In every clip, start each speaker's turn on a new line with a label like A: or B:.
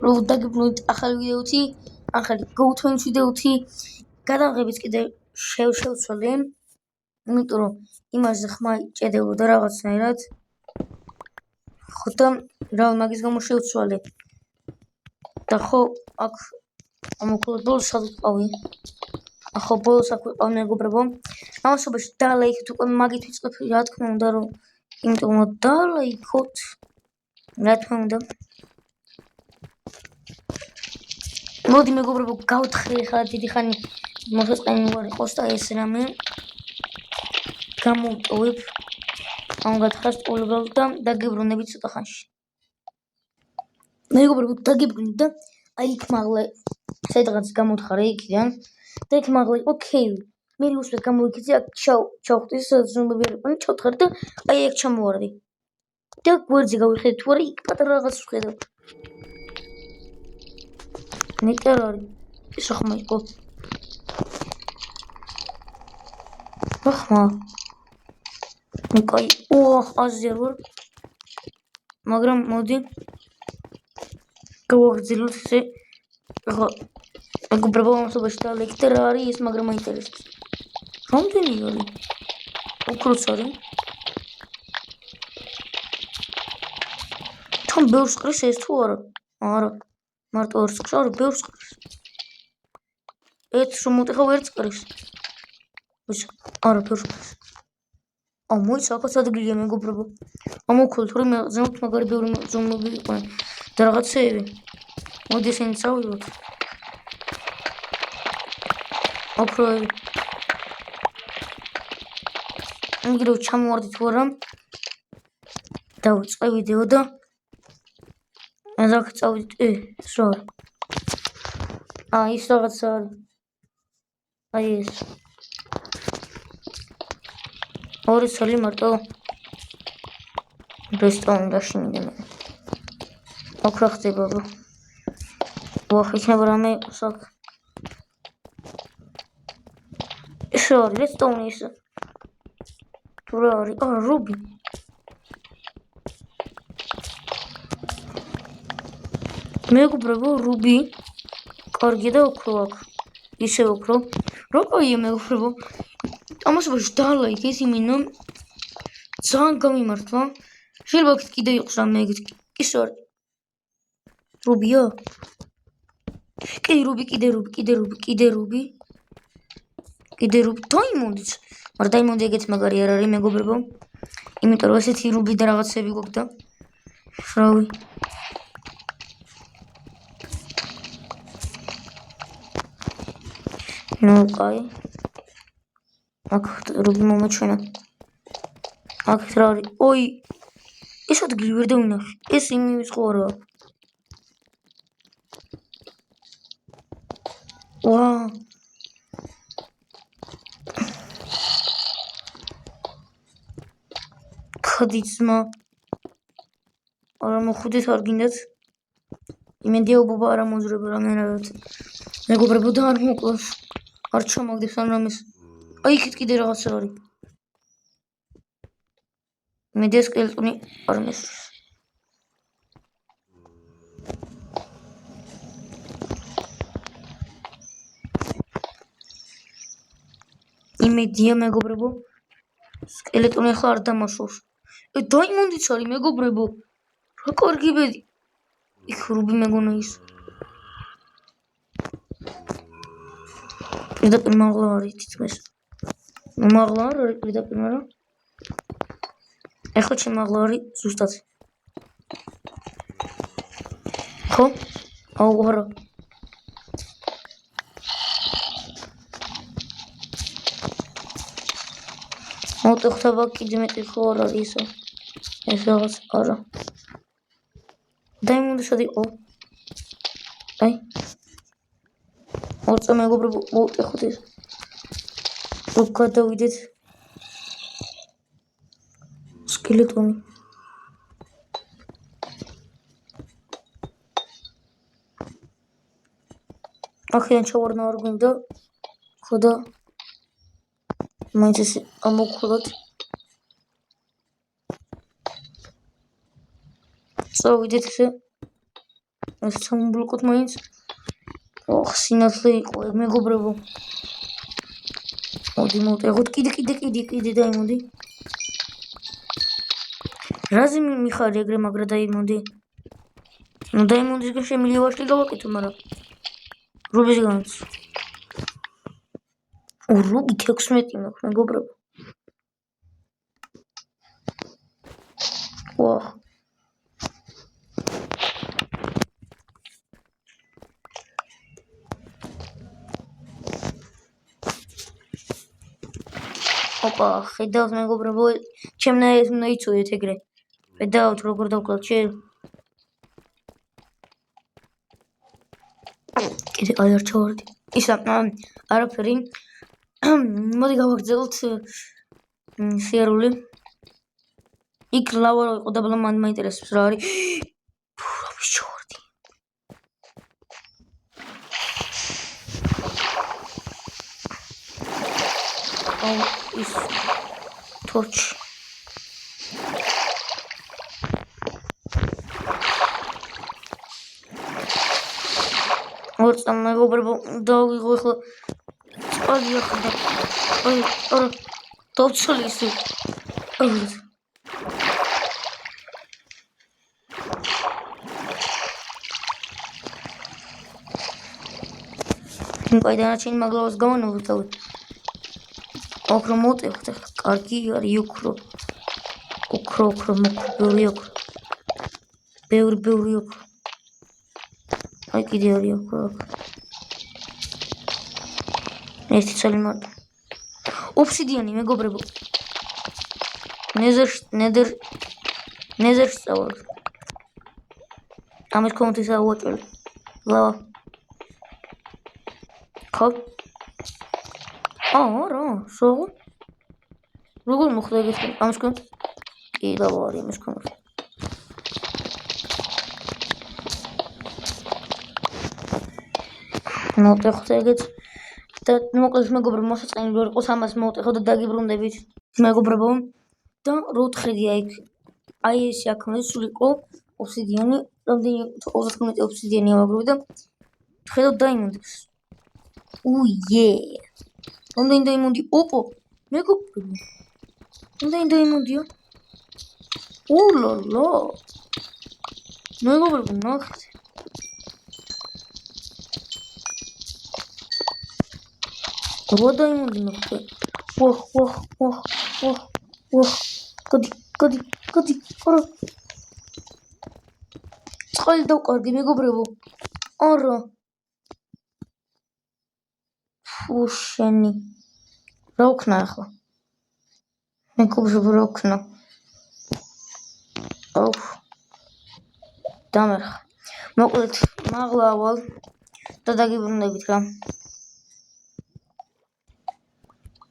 A: რომ დაგიბრუნდით ახალი ვიდეოთი, ახალი GoToWins ვიდეოთი, გადაღებიც კიდე შევცვალე, იმიტომ რომ იმაზე ხმა ჭედებოდა რაღაცნაირად. ხო და რა მაგის გამო შევცვალე. და ხო აქ ამოკლოდ ბოლოს სადყავი. ახო ბოლოს აქ ვიყავ მეგობრებო. ამასობაში დალაიქეთ უკვე მაგით ვიწყებ რა თქმა უნდა რომ იმიტომ რომ დალაიქოთ რა თქმა უნდა. მოდი მეგობრებო გავთხრი ხა დიდი ხანი მოსაწყენი ვარ იყოს და ეს რამე გამოვტოვებ ამ გათხრას უბრალოდ და დაგიბრუნებით ცოტა ხანში. მეგობრებო დაგიბრუნდი და აი იქ მაღლა სადღაც გამოვთხარე იქიდან და იქ მაღლა იყო ქეივი. მე უსმენ გამოვიქეცი აქ ჩავხვდი სადაც ზომბები არიან ჩავთხარი და აი აქ ჩამოვარდი. და გვერდზე გავიხედე თუ არა იქ პატარა რაღაც ვხედავ. ნეტარ არის ეს ხმა იყო. ახლა მოკაი აზერ ვარ მაგრამ მოდი გავაგრძელოთ ესე ახლა მეგობრებო ამასობაში დალექი და რა არის ეს მაგრამ მაინტერესებს რამდენი არის უქროც არის თან ბევრს ყრის ეს თუ არა არა მარტო ერთს ყრის არა ბევრს ყრის ერთს რომ მოტეხავ ერთს ყრის არა ბევრს ყრის მოიცა ახაც ადგილია მეგობრებო ამოვქოლთ რომ ზემოთ მაგარი ბევრი ზომები იყვნენ და რაღაცეები მოდი ესენი წავიდოთ ოფროები მიგრო ჩამოვარდით თუ არა დავიწყე ვიდეო და აქ წავიდით ეს რა ის რაღაც არის აი ეს ორი ცალი მარტო ბესტონი დაშინდა მე აქ რა ხდება ვახ იქნება რამე იყოს აქ ეს რა არის ბესტონი ის თუ რა არის რუბი მეგობრებო რუბი კარგი და ოქრო აქ ისე ოქრო როგორია მეგობრებო ამასობაში დალაიქეთ იმენო ძალიან გამიმართლა შეიძლება აქ კიდე იყოს რამე ეგეთი ის არის რუბია კი რუბი კიდე რუბი დაიმონდიც მაგრამ დაიმონდი ეგეთ მაგარი არ არის მეგობრებო იმიტომ რომ ესეთი რუბი და რაღაცები გვაქვს და რავი ნუ კაი აქ რუბი მომეჩვენა აქ რა არის ოი ეს ადგილი ვერ დავინახე ეს იმის ხوارა ვა ხდიცმა არა მოხდით არ გინდათ იმედია უბობა არ ამოძრება რამენად მეგობრებო და არ მოკლას არ ჩამაგდებს ან რამეს აი იქით კიდე რაღაცა არის იმედია სკელეტონი არ მესვრის იმედია მეგობრებო სკელეტონი ახლა არ დამასვავს დაიმონდიც არის მეგობრებო რა კარგი ბედი იქ რუბი მეგონა ის პირდაპირ მაღლა არის თითქმის მაღლა არ არის პირდაპირ მაგრამ ეხლა შემაღლა არის ზუსტად ხო აუ არა მოტეხება კიდე მეტი ხო არ არის ისო ეს რაღაც არა დაიმონდი სად იყო აი ორწა მეგობრებო მოვტეხოთ ეს რომ გადავიდეთ სკელეტონი აქედან ჩავარდნა არ გვინდა ხო და მაინც ესე ამოვქოლოთ წავიდეთ ესე ეს სამბლოკოთ მაინც. ოხ, სინათლე იყო, მეგობრებო. მოდი მოვტეხოთ, კიდე დაიმოდი. რაზე მიხარი ეგრე მაგრა დაიმოდი. ნუ დაიმონდისგან შემიძლია ვაშლი გავაკეთო, მაგრამ რუბისგანაც. რუბი 16 მაქვს, მეგობრებო. ვაჰ. ოპა, ხედავთ მეგობრებო, ჩემნაირად უნდა იცოდეთ ეგრე. ხედავთ როგორ დავკლავთ შენ. კიდე აი არ ჩავარდი. ისა, არაფერი. მოდი გავაგრძელოთ სიარული. იქ ლავა რო იყო და ბლა მან მაინტერესებს რა არის. რა მიშოვარდი. აუ ის torch. ორწა მეგობრებო, დავიღო ახლა წყალი ახლა. აი, არა. დავცოლი ისე. აი, დანარჩენი მაგლავს გამოვიდავთ. ოქრო მოვტეხოთ ახლა. კარგი არის ოქრო. ოქრო, ბევრი ოქრო. ბევრი ოქრო. აი კიდე არის ოქრო. ერთი ცალი მარტო. ოფსიდიანი მეგობრებო. ნეზერში წავალ. ამის კონტის ავუაჭველი. ლავა. ხო? რა, სულ? როგორ მოხდა ეს? ამის კონტ? კი, ლავა არის ამის კონტ. მოვტეხოთ ეგეც. და მოკლედ მეგობრებო, მოსაწყენი რო იყოს ამას მოვტეხოთ და დაგიბრუნდებით. მეგობრებო, და რო ხედია იქ. აი ეს აქ სულ იყო ოფსიდიანი, რამდენი 39 ოფსიდიანი ავაგროვე და ხედავ დაიმონდებს. უიე. რამდენი დაიმონდი? ოპო, მეგობრებო. რამდენი დაიმონდია? ულალა. მეგობრებო, ნახეთ. რა დაიმონდი ნახე. ვახ. გადი. არა. წყალი დავკარგი მეგობრებო. არა. შენი. რა ვქნა ახლა? მეგობრებო, რა ვქნა? აუ. დამერხა. მოკლედ, მაღლა ავალ და დაგიბრუნდებით რა.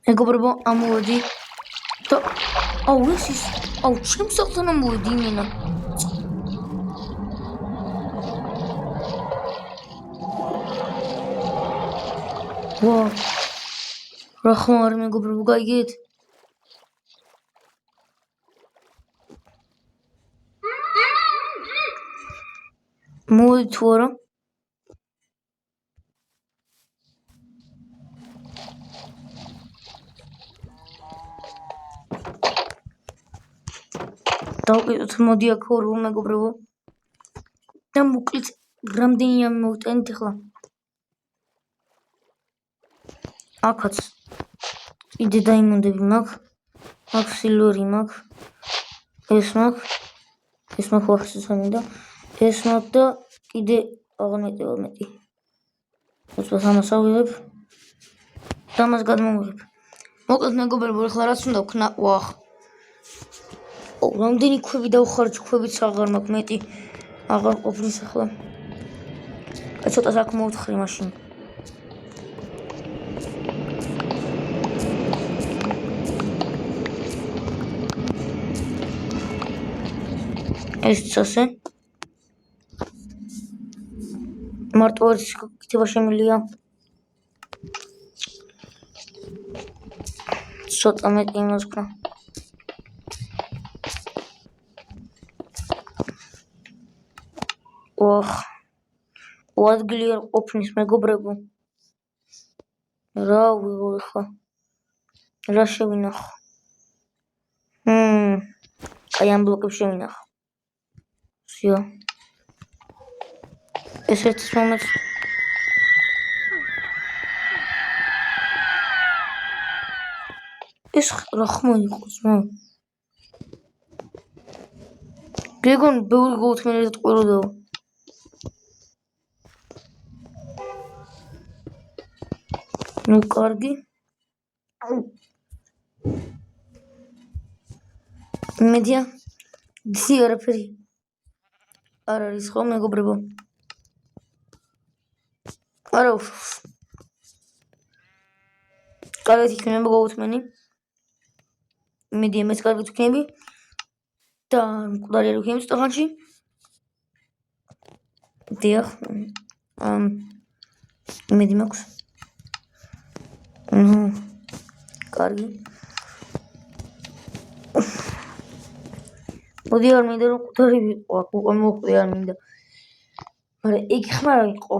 A: მეგობრებო, ამოვედი და აუ ეს ის აუ ჩემ სახლთან ამოვედი იმენა. ვა. რა ხმარი მეგობრებო, გაიგეთ? მოვედი თუ არა? დავკეთოთ მოდი აქ ორო მეგობრებო. და მოკლედ რამდენია მოვიტანით ახლა? აქაც კიდე დაიმონდები მაქვს. აქ სილვერი მაქვს. ეს მაქვს ვახსენე და ეს მაქვს და კიდე აღნეტევა მეტი. უცბად ამას ავიღებ და ამას გადმოვიღებ. მოკლედ მეგობრებო, ახლა რაც უნდა ვქნა? ვახ. რამდენი ქვები დავხარჯ, ქვებიც აღარ მაქვს მეტი. აღარ ყოფნის ახლა. ცოტას აქ მოვთხრი მაშინ. ეს ასე. მარტო არის გაქცევა შემიძლია. ცოტა მეტი იმას ვქნა. ოხ. ადგილი არ ყოფნის მეგობრებო. რა ვიღო ხა? რა შევინახო? აი ამ ბლოკებს შევინახო. всё. ეს ერთის მომეც ეს რა ხმა იყო ძმა? გეგონ ბევრი გოუთმენად ყვიროდაო. ნუ კარგი. მედია დი არაფერი არ არის ხო მეგობრებო? არა კარგად იქნება გოუთმენი. მედია მეც კარგად ვქნები და მკვდარი არ ვქნები სტოხანში. დიახ. იმედი მაქვს. კარგი. მოდი არ მინდა რომ მკვდარი ვიყო, აქ უკვე მოხვდი არ მინდა. მაგრამ ეგ ხმა რა იყო?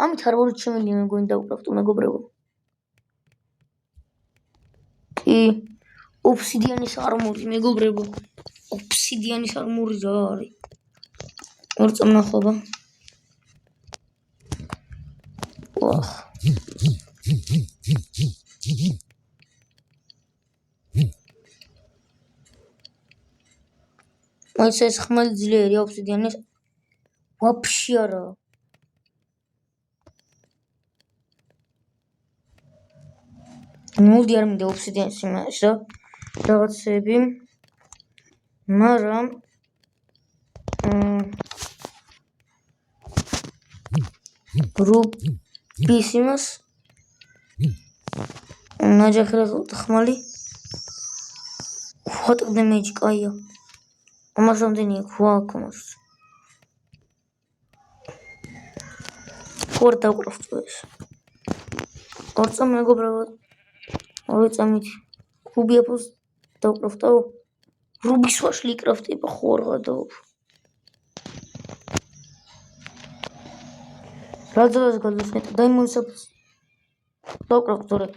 A: ამით არ ვარ შემიძლია მეგონი დავკრაფტო მეგობრებო. კი, ოფსიდიანის არმორი მეგობრებო. ოფსიდიანის არმორი რა არის? ორ წამნახობა. ვახ. მაინც ეს ხმალი ძლიერი ოფსიდიანის ვაფშე არა. მოდი არ მინდა ოფსიდიანის იმაში რა რაღაცები, მაგრამ რუბის იმას ნაჯახი რა ხმალი what damage კაია. ამას რამდენია გვაქვს ამას? ხوار დავკრაფტო ეს. ორ წამ მეგობრებო. ორი წამით რუბი აპოს დავკრაფტო. რუბის ვაშლი კრაფტება ხوار გადაო. რაზალას გადასვეთ დაიმონდს დავკრაფტო რა.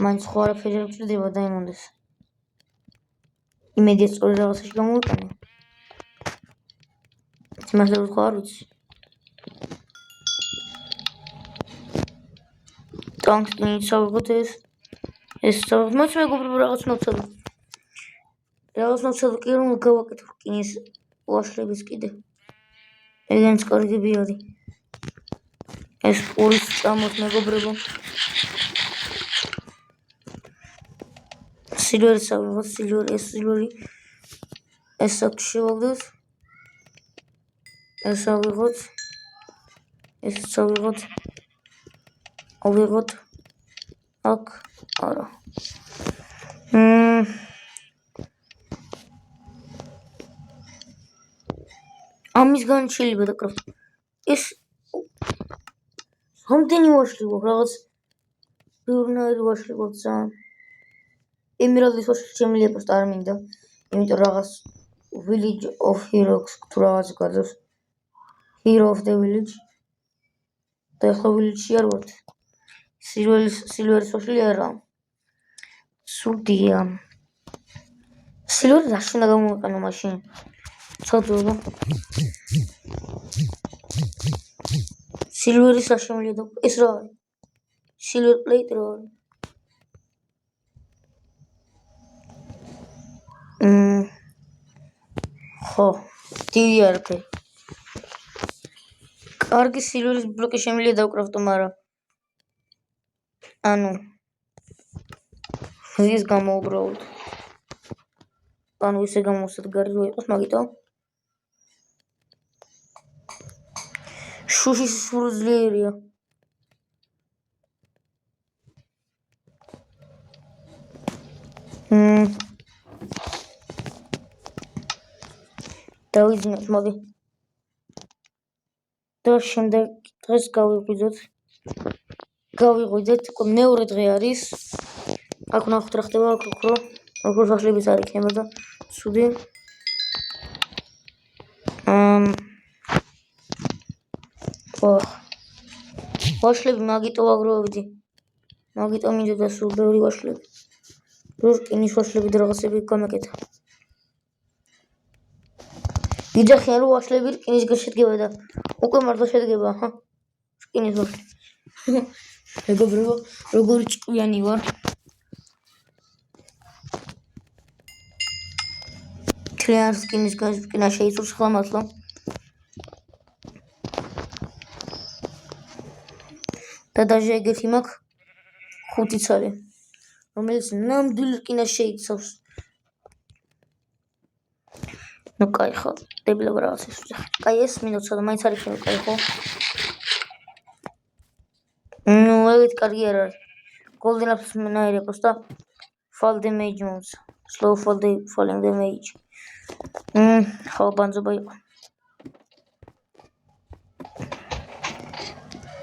A: მაინც ხო არაფერი არ ჭირდება დაიმონდეს. იმედია სწორი რაღაცაში გამოვიყენე. იმასე რო არ ვიცი. ტანკსტენი წავიღოთ ეს წავიღოთ. მოიც მეგობრებო რაღაც ნოცად. რაღაც ნოცად კი რომ გავაკეთო კი ეს ვაშლების კიდე. ეგენც კარგები არის. ეს პურის წამოთ მეგობრებო. სილვერი წავიღოთ, სილვერი ეს აქ შევავდოთ. ეს ავიღოთ. ეს წავიღოთ. ავიღოთ. აქ არა. ამისგან შეიძლება დაკრაფტო. ეს რამდენი ვაშლი გვაქვს რაღაც ბევრნაირი ვაშლი გვაქვს ძალიან. ემერალდის ვაშლი შემიძლია просто არ მინდა. იმიტომ რაღაც village of heroes თუ რაღაც გაძლევს. hero of the village. და ახლა village-ში არ ვართ. სილვერის ვაშლი არა. სუდია. სილვერი რა შენდა გამოვიყენო მაშინ? ცოდვება. სილვერის რა შემიძლია და ეს რა არის? silver plate რა არის? ხო, დიდი არაფერი. კარგი სილვერის ბლოკი შემიძლია დავკრაფტო, მაგრამ ანუ ის გამოვუბრალოთ. ანუ ისე გამოვსად გარი რო იყოს, მაგიტო. შუშის სულ ძლიერია. დავიძინოთ, მოდი. და შემდეგ დღეს გავიღვიძოთ. მეორე დღე არის. აქ ნახოთ რა ხდება, აქ ოქროს ვაშლების არ იქნება და ცუდი. ოხ ვაშლები მაგიტო აგროვებდი მაგიტო მინდოდა სულ ბევრი ვაშლები რკინის ვაშლები და რაღაცები გამეკეთა ვიძახიან რომ ვაშლები რკინისგან შედგება და უკვე მართლა შედგება აჰა რკინის ვაშლი მეგობრებო როგორი ჭკვიანი ვარ თლიან რკინისგან რკინა შეიცვალს ხლა მართლა და დაჟე ეგეთი მაქვს 5 ცალი რომელიც ნამდვილ რკინას შეიცავს ну кай ხო დებილებ რაღაცას ვძახი კაი ეს მინუცა და მაინც არის შემო კაი ხო ну ეგეთ კარგი არ არის golden apps მენაერი აქვს და fall damage moves slow falling damage ხო ბანძობა იყო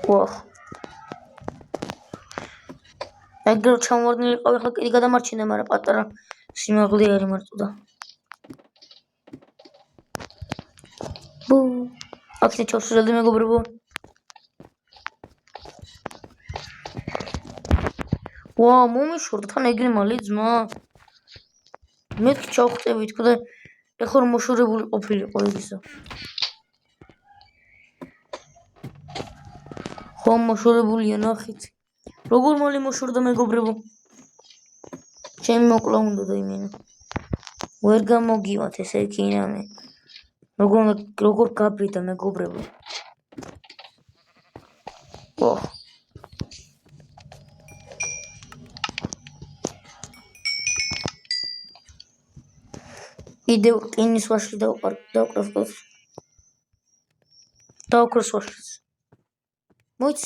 A: ვახ ეგრე ჩამოვარდნილი ყავი ხა კიდე გადამარჩინე მაგრამ პატარა სიმაღლე არის მარტო და ბუ აქეთ ჩავშალდი მეგობრებო ვა მომიშორდა თან ეგრე მალი ძმა მეთქი ჩავხტები თქო და ეხლა რომ მოშორებული ყოფილიყო ეგისა ხო მოშორებულია ნახეთ როგორ მალე მოშორდა მეგობრებო ჩემი მოკლა უნდა და იმენა ვერ გამოგივათ ესე იქინამე როგორ გაბრიდა მეგობრებო ოხ კიდევ რკინის ვაშლი დავკრავს ვაშლს მოიც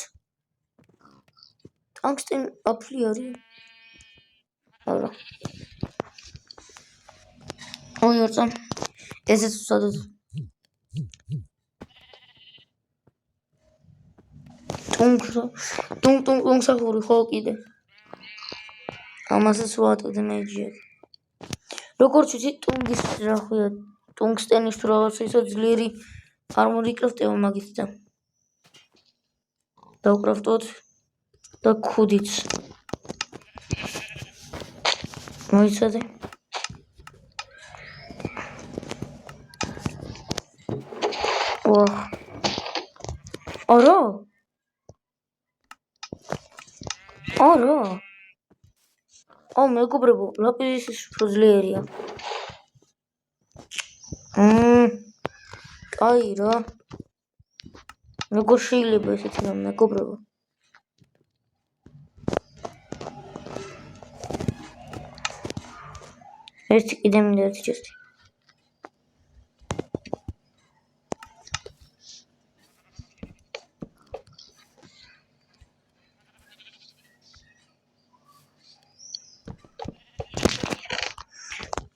A: ტანგსტენ აფლი არის არა ოი ორწა ესეც უსადოთ ტუნ სახური ხო კიდე ამასაც ვატყდი მეჯია როგორც ვიცი ტუნგის რა ხოია ტუნგსტენის თუ რაღაცა ისო ძლიერი არ მოვიკრაფტეო მაგით და დავკრაფტოთ და ქუდიც მოიცადე ვახ არა მეგობრებო ლაპისის უფრო ძლიერია კაი რა როგორ შეიძლება ესეთი რამ მეგობრებო ერთი კიდე მინდა ერთი ჩესტი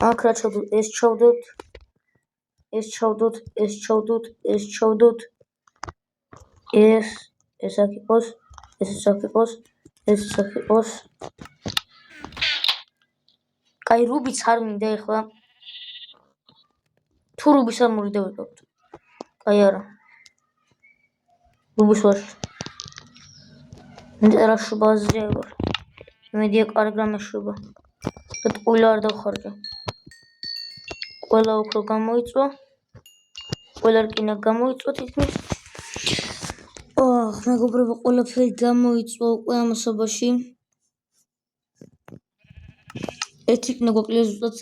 A: აქ რა ჩავდოთ ეს ჩავდოთ ეს აქ იყოს ეს აქ იყოს კაი რუბიც არ მინდა ეხლა თუ რუბის არ მოვიდა ვიყავთ კაი არა რუბის ვარ მე რა შუბაზე ვარ მედია კარგ რამეშობა და ტყუილა არ დავხარჯა ყველა უფრო გამოიწვა ყველა რკინა გამოიწვა თითქმის მეგობრებო ყველაფერი გამოიწვა უკვე ამასობაში ერთი რკინა გვაკლია ზუსტად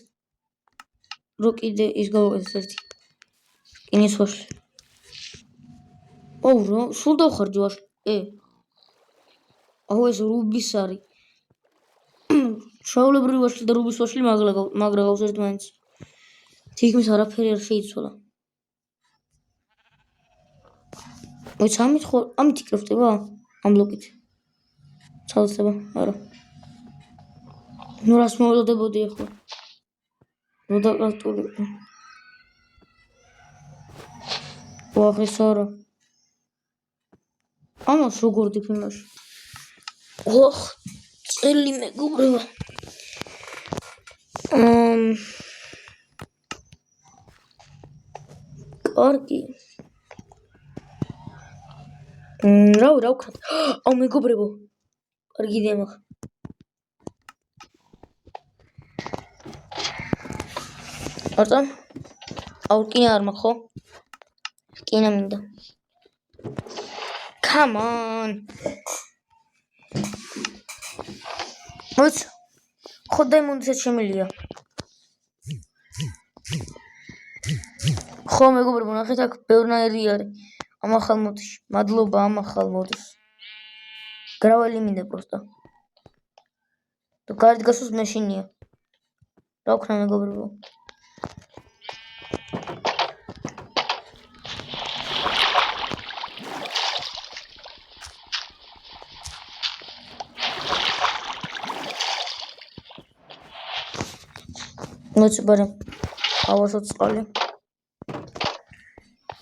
A: რო კიდე ის გავაკეთეთ ერთი რკინის ვაშლი რა სულ დავხარჯე ვაშლი აუ ეს რუბის არის შაულებრივი ვაშლი და რუბის ვაშლი მაგრა გავს ერთმანეთს თითქმის არაფერი არ შეიცვალა მოიც ამით იკრაფტება ამ ბლოკით ცალსება არა ნუ რას მოველოდებოდი ახლა რო დაკრაფტულიყო ვახ ეს არა ამას როგორ დიფიმაში ოხ წელი მეგობრებო კარგი რა ვქნათ? აუ მეგობრებო. კარგი იდეა მაქვს. არტა? აუ რკინა არ მაქვს ხო? რკინა მინდა. Come on. მოიცა. ხო დაიმონდისაც შემილია. ხო მეგობრებო, ნახეთ აქ ბევრნაირი არის. ამ ახალ მოდში. მადლობა ამ ახალ მოდს. გრაველი მინდა პროსტა. თუ გარეთ გასვლის მეშინია. რა ვქნა მეგობრებო? მოიცა ბარა. ავასოთ წყალი.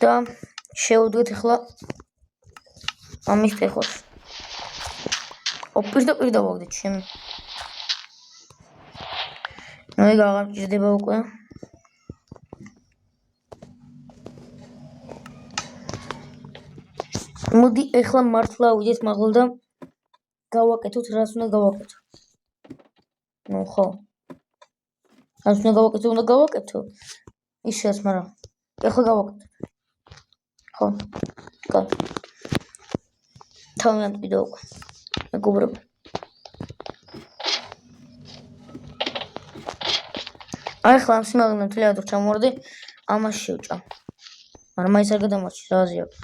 A: და შევუდგეთ ახლა ამის ტეხოს. პირდაპირ დავაგდეთ ჩემი. აი აღარ მჭირდება უკვე. მოდი ახლა მართლა ვიდეთ მაღლა და გავაკეთოთ რას უნდა გავაკეთო. ნუ ხო. რას უნდა გავაკეთო? ისეც, მაგრამ ახლა გავაკეთოთ. ხო. კარგი. თავიანთ ვიდეო უკვე. მეგობრებო. აი ახლა ამ სიმაღლიდან მთლიანად ჩამოვარდი, ამას შევჭა. მაგრამ მაინც არ გადამარჩი, რა აზრი აქვს?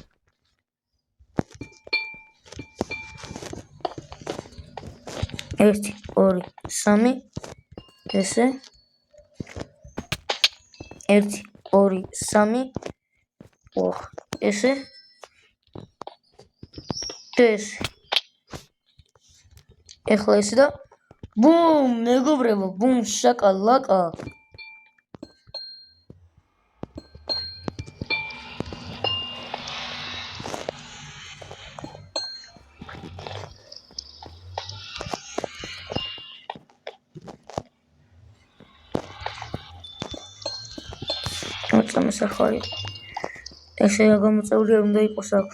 A: ერთი, ორი, სამი, ესე. ერთი, ორი, სამი. ოხ, ესე. ესე. ეხლა ესე და ბუმ, მეგობრებო, ბუმ, შაკალაკა. მოსახარი. ესე გამოწეული არ უნდა იყოს აქ.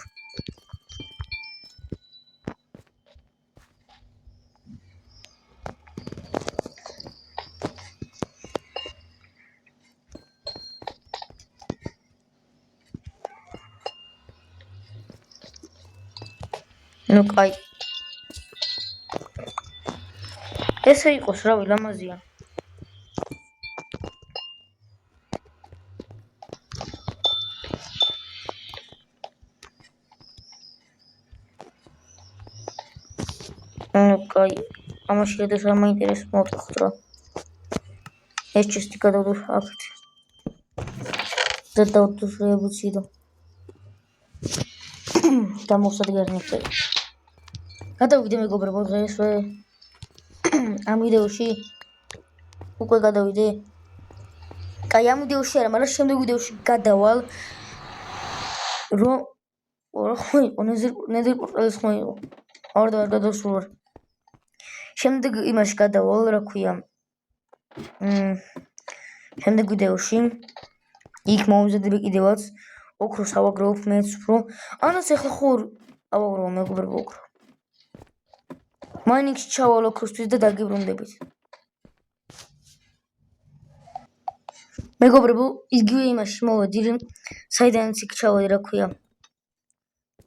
A: ნუ კაი. ესე იყოს, რავი, ლამაზია. კაი. ამაში რადგან არ მაინტერესებს მოვტეხოთ რა. ეს ჩესტი გადავდოთ აქეთ. და დავდოთ რევოლუციო. დამოვსადი გარნიტერი. გადავიდე მეგობრებო დღეს ამ ვიდეოში უკვე გადავიდე. კაი ამ ვიდეოში არა, მაგრამ შემდეგ ვიდეოში გადავალ რომ ხო იყო ნედერ პორტალის ხო იყო. არ გადავსულ. შემდეგ იმაში გადავალ, რა ქვია. შემდეგ ვიდეოში იქ მოვიზადებ კიდევაც ოქროს ავაგროვებ მეც უფრო. ანაც ახლა ხო ავაგროვებ მეგობრებო ოქრო. მაინინგში ჩავალ ოქროსთვის და დაგიბრუნდებით. მეგობრებო, იგივე იმაში მოვედი, საიდანაც იქ ჩავედი, რა ქვია.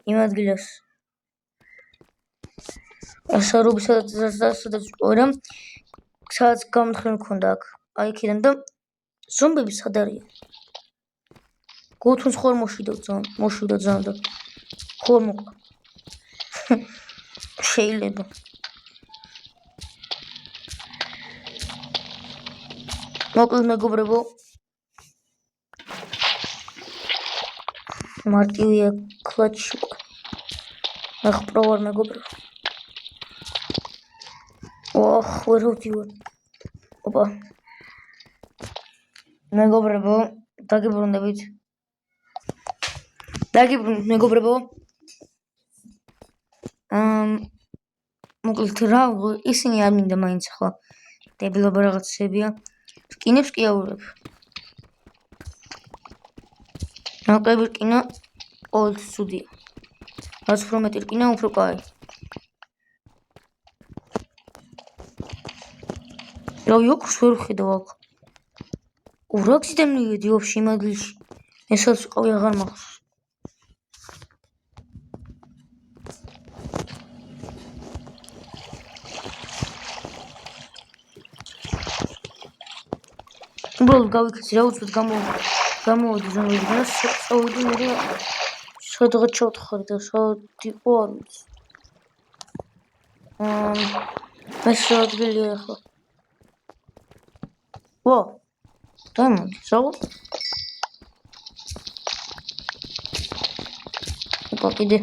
A: იმ ადგილას. ასარობი სადაც ვიყურე, სადაც გამთხრენ მქონდა აქ. აი იქიდან და ზომბები სად არიან? გოთუნს ხორ მოშვიდა ძალიან და ხორ მოკლა. შეიძლება. მოკლედ მეგობრებო, მარტივია კლაჩი. ახ პროვარ მეგობრებო. ოხ, ვერ ვდივარ. ოპა. მეგობრებო, დაგიბრუნდებით. მეგობრებო. მოკლედ რა, ისინი არ მინდა მაინც ახლა. დებილობა რაღაცებია. რკინებს კი აურებ. ნაკლები რკინა ყოველთვის ცუდია. რაც უფრო მეტი რკინა, უფრო კაი. რავი, ოქროს ვერ ვხედავ აქ. რა გზიდან მივედი ვაფშე იმ ადგილში? ესაც ვიყავი აღარ მახსოვს. უბრალოდ გავიქცე რა უცბად გამოვედი ზონებიდან და წავედი მე სადღაც ჩავთხარი და სად იყო არ ვიცი. მესრე ადგილია ახლა. ვა, დამოდი, საუბრ. ოპა, კიდე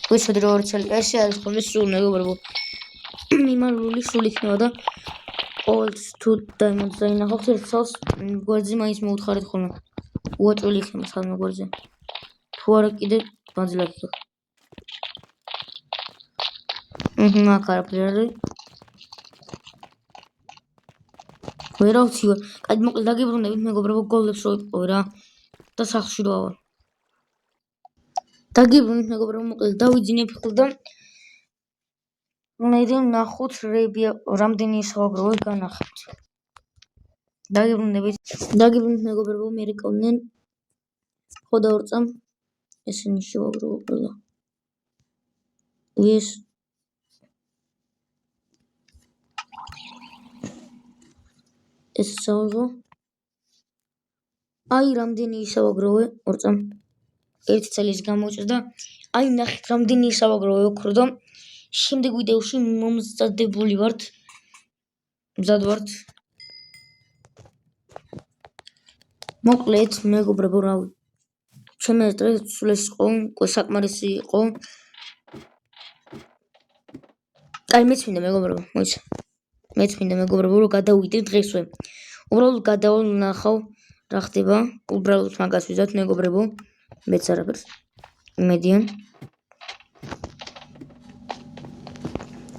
A: ვისად რა ორი ცალი. ესე არის ხოლმე სულ მეგობრებო. მიმარული სულ იქნება და ყოველთვის თუ დაიმონდს დაინახავთ ერთ წელს გვერდზე მაინც მოუთხარით ხოლმე. უაწველი იქნება სადმე გვერდზე. თუ არა კიდე ბანძილად იქნება. აქ არაფერი არ არის. ვერ ავცი ვარ. კაი, მოკლედ დაგიბრუნდებით მეგობრებო, გოლებს რო ვიპოვე რა და სახლში რო ავალ. დაგიბრუნდით მეგობრებო, მოკლედ დავიძინე ფეხი და მე ვნახოთ რამდენი საუბრობთ განახებთ. დაგიბრუნდებით მეგობრებო, მე რეკავდნენ ხო დავრწამ ესენი შევაგროვო ყველა. ეს ეს საუბრობ. აი რამდენი ისავაგროვე ორწამ. ერთი წელის გამოუჭრა და აი ნახეთ რამდენი ისავაგროვე ოქრო და შემდეგ ვიდეოში მომზადებული ვართ. მზად ვართ. მოკლედ მეგობრებო, რავი. ჩემი ეს დღე სულ ეს იყო, საკმარისი იყო. აი მეც მინდა მეგობრებო, მოიცა. მეც მინდა მეგობრებო, რომ გადავიდე დღესვე. უბრალოდ გადავალ ნახავ რა ხდება. უბრალოდ მაგას ვიზათ მეგობრებო. მეც არაფერს.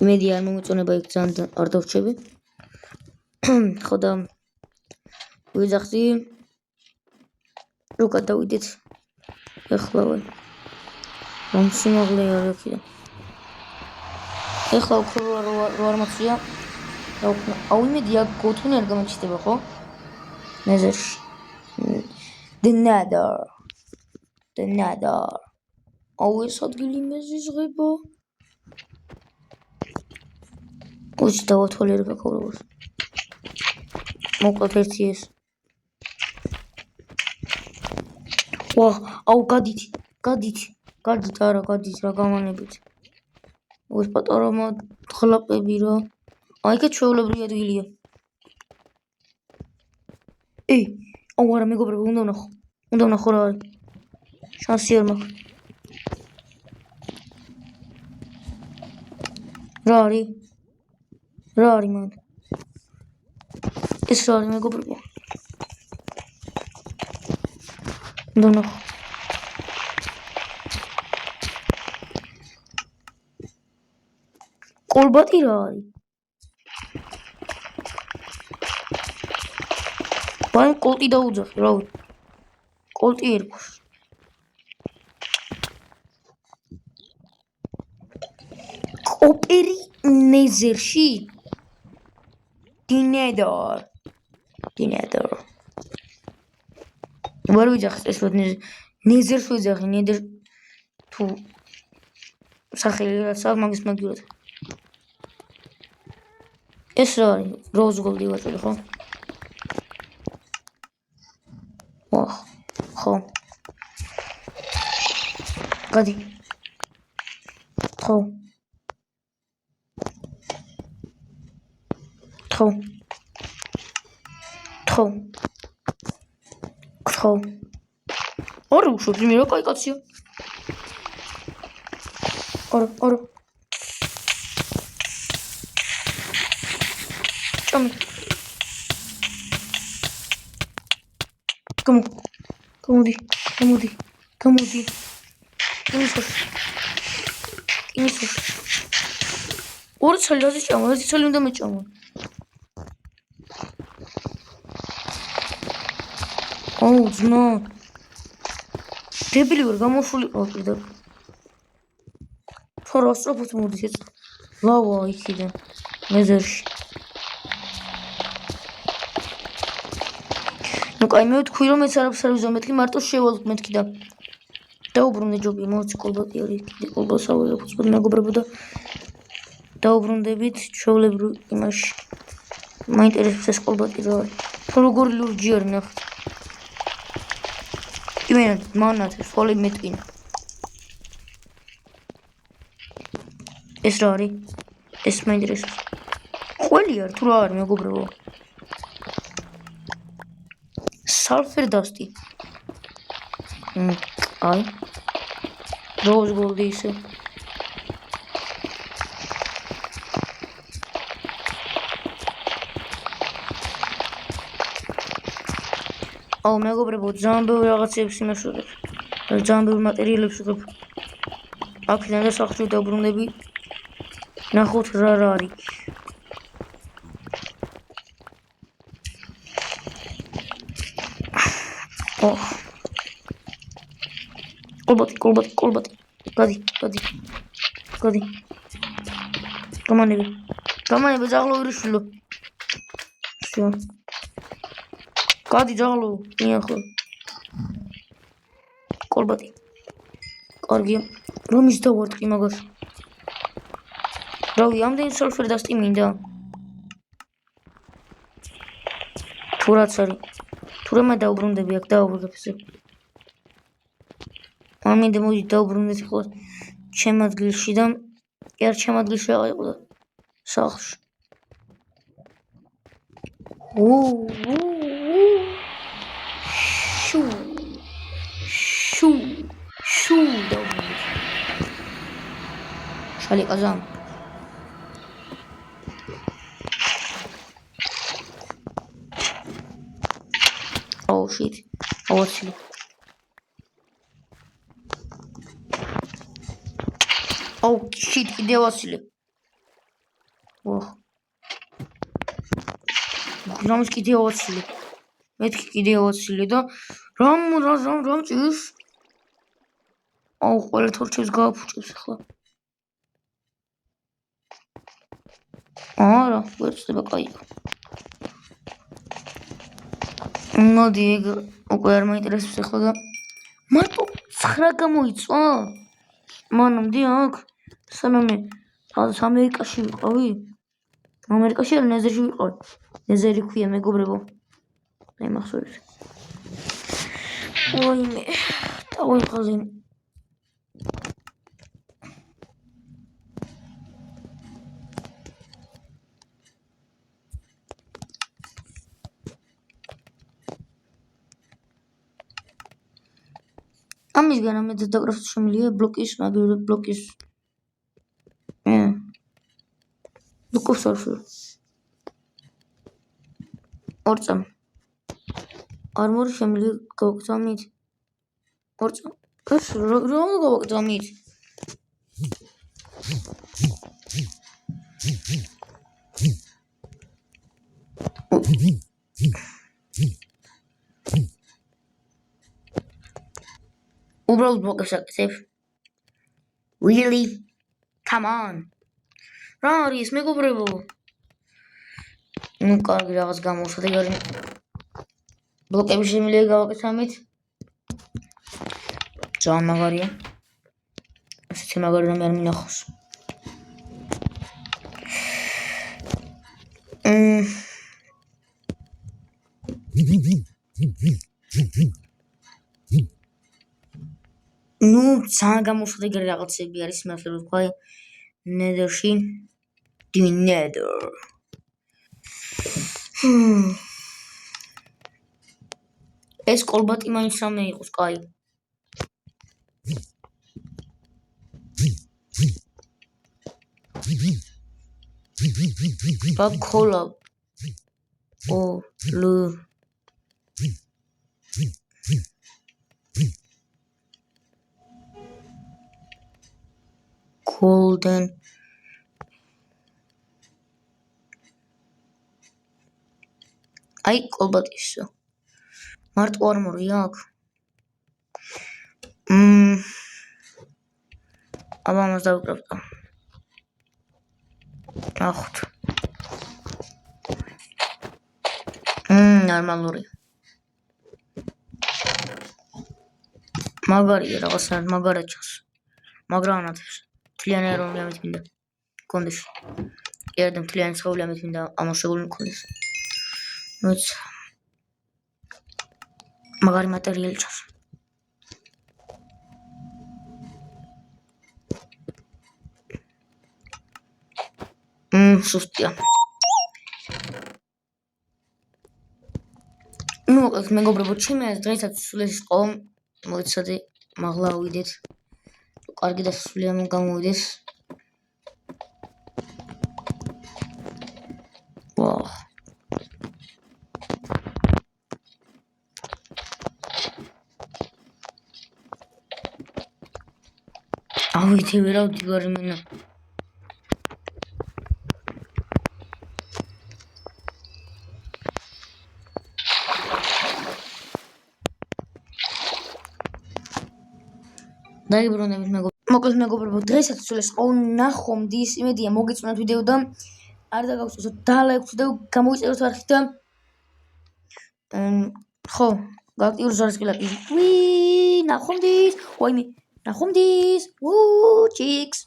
A: იმედია არ მომეწონება იქ ძალიან არ დავრჩები. ხო და ვიძახდი რომ გადავიდეთ ეხლავე. რომ სიმაღლე არ ექიდა. ეხლა უფრო რო არ მაქცია. აუ იმედი აქ გოთუნი არ გამოჩნდება ხო? ნეზერში. The Nether. აუ ეს ადგილი მეზიზღება. უჩი დავათვალე რა გაკოვრებას. მოკლედ ერთი ეს. ვა, აუ გადით არა გადით რა გამანებით. ეს პატარა ხლაპები რა. აი ეგ ჩვეულებრივი ადგილია. აუ არა მეგობრებო, უნდა ვნახო რა არის. შანსი არ მაქვს. რა არის მან? ეს რა არის მეგობრებო? უნდა ვნახო. კოლბატი რა არის? ბაი კოლტი დაუძახე, რავი. კოლტი ერქოს. კოპერი ნეზერში? დინედარ. ვერ ვიძახე ეს რო ნეზერს ვიძახე, ნედერ თუ სახელი რაცა მაგის მაგივრად. ეს რა არის? როუზ გოლდი ვაწვდი ხო? ხო. გადი. ხო. ორი უშვებს მე რა კაი კაცია. ორი. გამოდი. იმისო. ორი ცალი რა წამო, ერთი ცალი უნდა მეჭამო. აუ ძმა. დებილი ვარ, გამოშული ყავ პირდაპირ. თორ ასწრაფოთ მოდით ეს ლავა იქიდან მეზერში. ნუ კაი მე ვთქვი რომ ეს არაფერს არ ვიზო მეთქი მარტო შევალ მეთქი და დაუბრუნდი ჯობია მოცი კოლბატი არის კიდე კოლბასა ვიღებთ მეგობრებო და დაუბრუნდებით ჩვეულებრივ იმაში მაინტერესებს ეს კოლბატი რა არის თუ როგორი ლურჯი არის ნახეთ იმენა მანათ სვალი მეტკინა ეს რა არის ეს მაინტერესებს ყველი არ თუ რა არის მეგობრებო Sulfur dusty. Ay. Rose gold ise. აუ მეგობრებო ძალიან ბევრი რაღაცებს იმეშურებ. ძალიან ბევრი მატერიალებს ვიღებ. აქედან და სახლში დავბრუნდები. ნახოთ რა არის. კოლბატი. გადი. გამანები ზაღლოვირიშვილო. всё. გადი ზაღლო, მიახო. კოლბატი. კარგია. რომ ის დავარტყი მაგას. რავი, ამდენი სულფური დასტი მინდა. თუ რაც არის. თუ რამე დაუბრუნდები აქ დავუბრუნდებ ესე. ამინდა მოდი დაუბრუნდეთ ხო ჩემ ადგილში და არ ჩემ ადგილში აღიყო და სახლში. შუ დაუბრუნდეთ. შალი ყაზან. Oh shit. Awesome. Oh shit, კიდე ვასილე. რამის კიდე ვასილე. მეთქი კიდე ვასილე და რამ ჭირს? აუ ყველა თორჩებს გააფუჭებს ახლა. არა, ვერცდება კაია. მოდი უკვე არ მაინტერესებს ახლა და მარტო 9 გამოიწვა? მანამდე აქ სანამ ამერიკაში ვიყავი? ამერიკაში არ ნეზერში ვიყავი. ნეზერი ქვია მეგობრებო. აი მახსოვს. ოიმე, დავიღალე. ამისგან ამეთ დაგრაფოს შემიძლია ბლოკის, მაგალითად ბლოკის. Lukosarfur. Ortam. Armor შემიძლია გავაგზავნით. Ortam. ეს რა გავაგზავნით? უბრალოდ მოგესაკეთებ. Really? Come on. რა არის მეგობრებო? ნუ კარგი რაღაც გამოვხდი გარი. ბლოკები შემიძლია გავაკეთოთ. ძალიან მაგარია. ასეთი მაგარი რამე არ მინახავს. ნუ ძალიან გამოვხდი გარი რაღაცები არის მართლა რომ თქვა ნედერში. Nether. ეს კოლბატი მაინც რამე იყოს, კაი. ბაკოლა. Golden. აი კოლბატისო. მარტო არმორი აქვს. აბა მას დავკრავდა. ნახოთ. ნორმალური. მაგარია რაღაცნაირად მაგარად ჩანს. მაგრამ ანათებს. მთლიანი ეროვნული ამით მინდა. კონდეს. ერდა მთლიანი ცხოველი ამით მინდა ამოშებული მქონდეს. მოიც. მაგარი მატერიალი ჩანს. სუსტია. მოკლედ მეგობრებო, ჩემი აზრით დღესაც სულ ეს იყო. მოიცადე, მაღლა ავიდეთ. კარგი დასასრული ამ გამოვიდეს. ვაუ. ავიდე ვერავდი ვარ მენა. დაიბრუნებით მოკლედ მეგობრებო, დღესაც სულ ეს იყო. ნახვამდის, იმედია მოგეწონათ ვიდეო და არ დაგავწესოთ და ლაიქს და გამოიწეროთ არხით და ხო, გააქტიუროს ზარისხილაკი. ნახვამდის, ვაიმე, ნახვამდის. ჩიქს.